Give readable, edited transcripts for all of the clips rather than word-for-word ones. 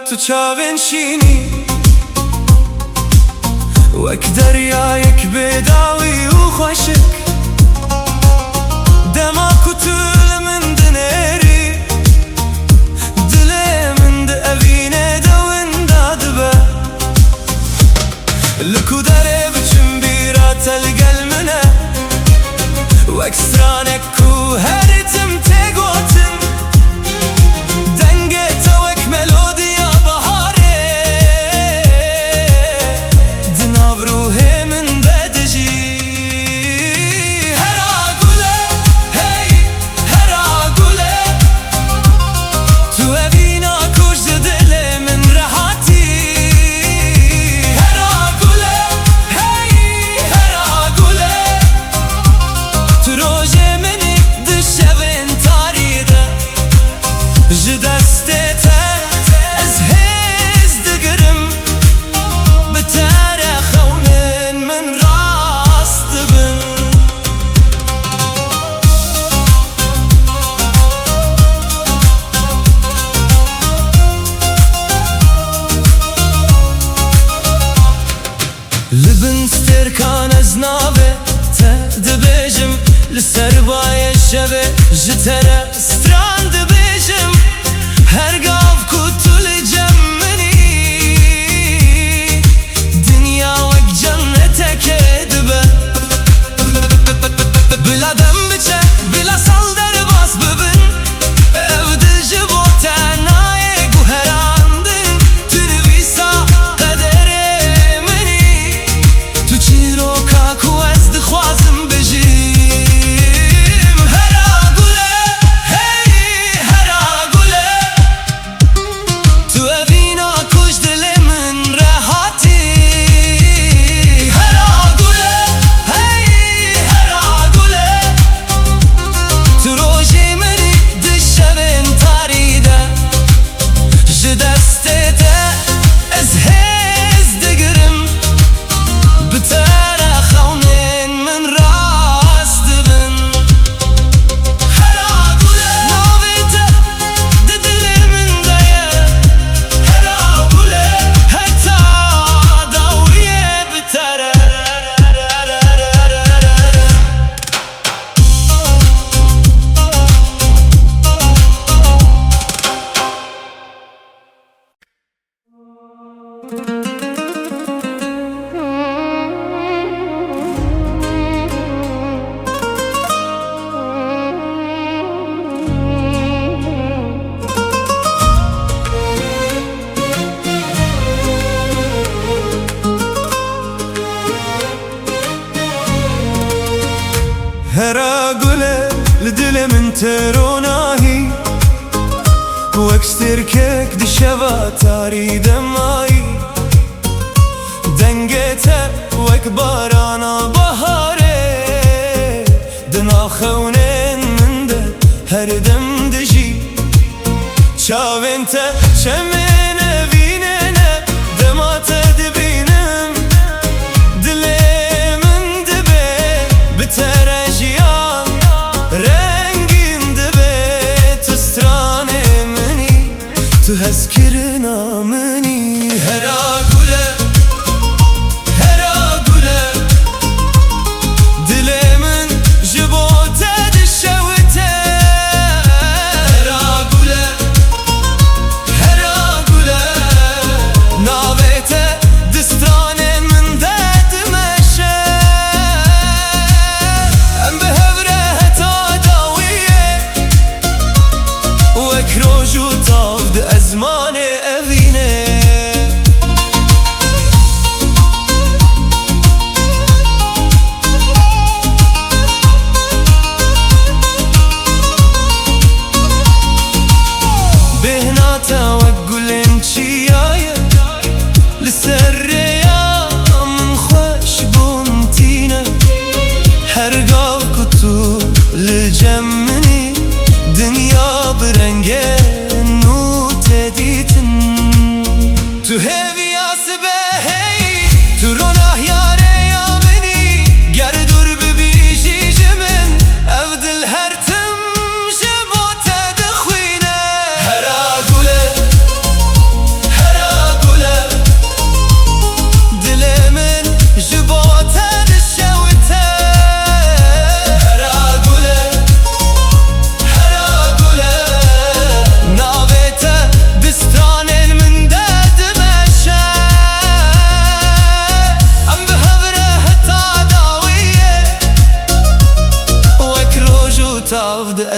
تو چاوین شینی وەک دەریایەک بێداوی و خۆشک دەماک و تو لە من دنێری دلێ من دەئەڤینێ دەوندا دبە لە کودەرێ بچم بیراتە لەگەل منە وەک سترانێک و هەرتم تێگۆتن دەنگێتە وەک مێلۆدیا بەهارێ دناڤڕوهێ من بەدژی هەرا گولێ هەی هەرا گولێ تو ئەڤینا کوژدە دلێ من ڕەهاتی هەرا گولێ هەی هەرا گولێ تو ڕۆژێ منی دشەڤێن تاریدە ji destê te ez hêz digirim bi tere xewnên min rast dibin li bin stêrkan ez navê te dibêjim li ser bayê şevê ji tere stran dibêjim هەرگاو کو تو li cem minî dinya wek cenneteke dibe bila dem biçe bila sal derbas bibin ev dil ji bo te nayê guherandin tu nivîsa qederê minî tu çîroka ku ez dixwazim bijîm hera gule hey hera gule تو ئەڤینا کوژ دلێ من ڕەهاتی هەرا گولێ هەی هەرا گولێ تو ڕۆژێ منی دشەڤێن تاریدە ji destê te ez hêz digirim bi tere xewnên min rast dibin hera gule navê te di dilê min de ye hera gule heta dawiyê bi tere هەرا گولێ li dilê min تێرۆناهی وەک ستێرکێک دشەڤا تاری دەمایی دەنگێ te وەک بارانە بەهارێ دنا xewnên min de herdem dijî çavên te çemên evînêne dema te dibînim dilê min dibe bi tere jiyan rengîn dibe tu stranê minî tu hezkirina minî hera gule hera gule dilê min ji bo te dişewite hera gule hera gule navê te di stranên min de dimeşe em bi hev re heta dawiyê wek roj û tav di ezmanê evînê bêhna te wek gulên çiyaye li ser rêya min xweş bûn tîne hergav ku tu li cem minî dinya bi rengên nû tê dîtin tu hêviya sibe hey tu ronahya rêya minî ger dur bibîjî ji min ev dil her tim ji bo te dixwîne hera gule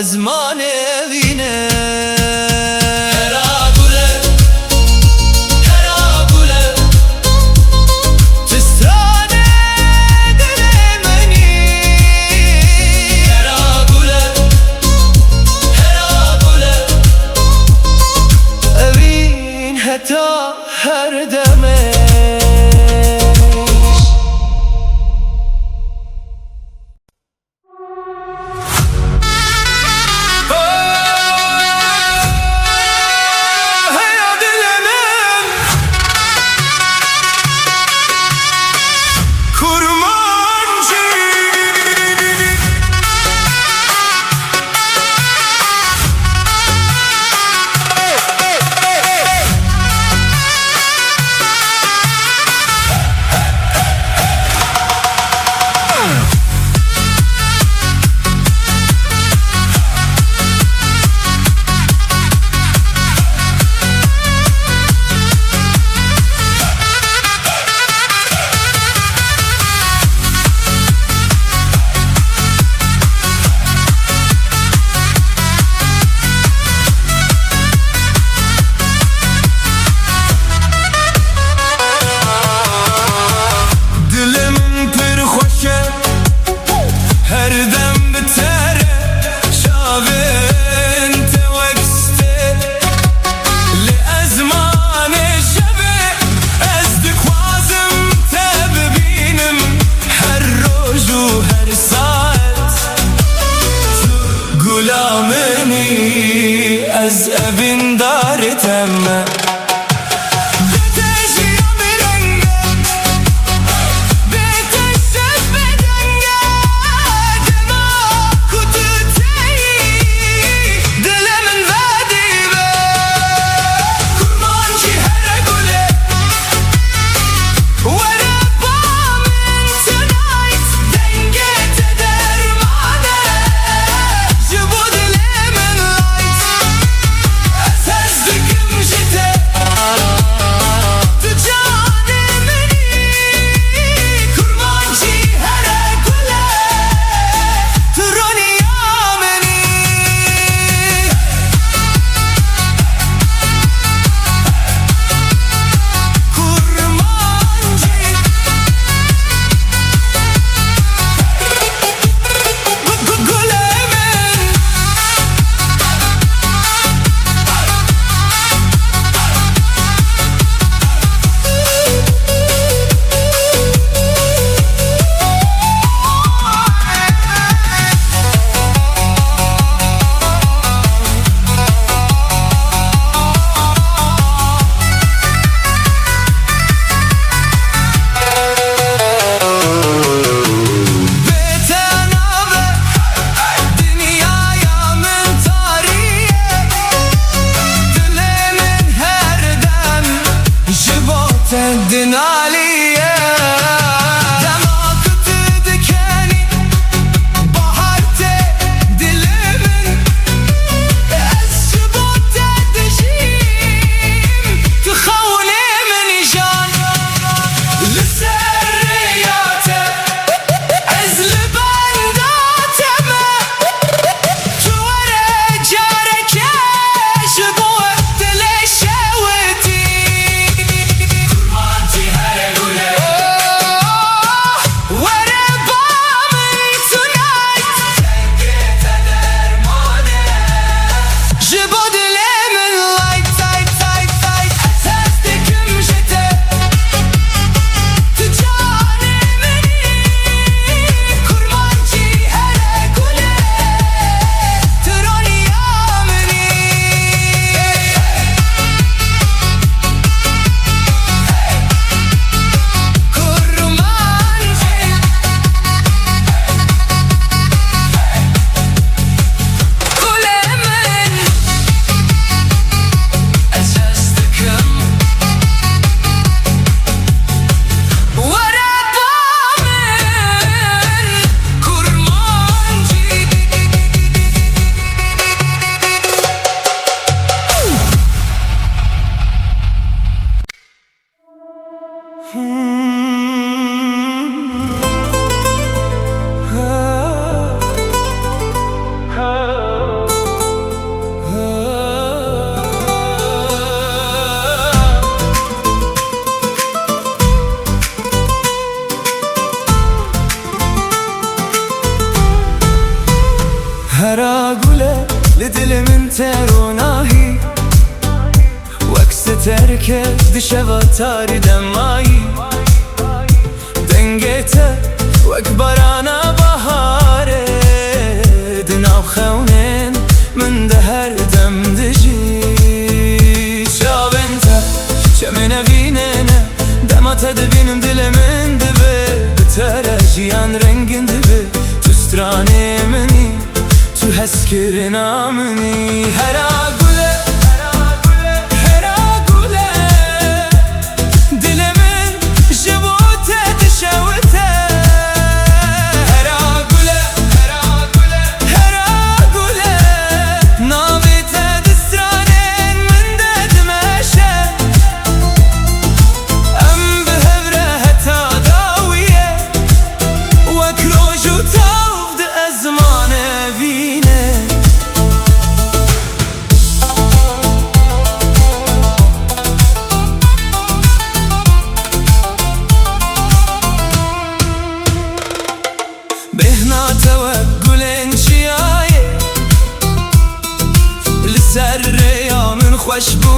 ezman evine. تا هر دمش هيا دلنم kurmancı derket dişevatari demai dengete wek barana bahare dinav khewnin min de her dem dijî çavente çemine vinene dema te dibînim dilimin dibe bitere jiyan rengin dibe tu stranê minî tu heskirina minî hera gule hera gule dilimin ji bo te dişewite hera gule hera gule navê te di stranên min de dimeşe em bi hev re heta dawiye wek roj û tav di ezmanê vîne bihna te wek gulên çiyaye li ser rêya min xweş bû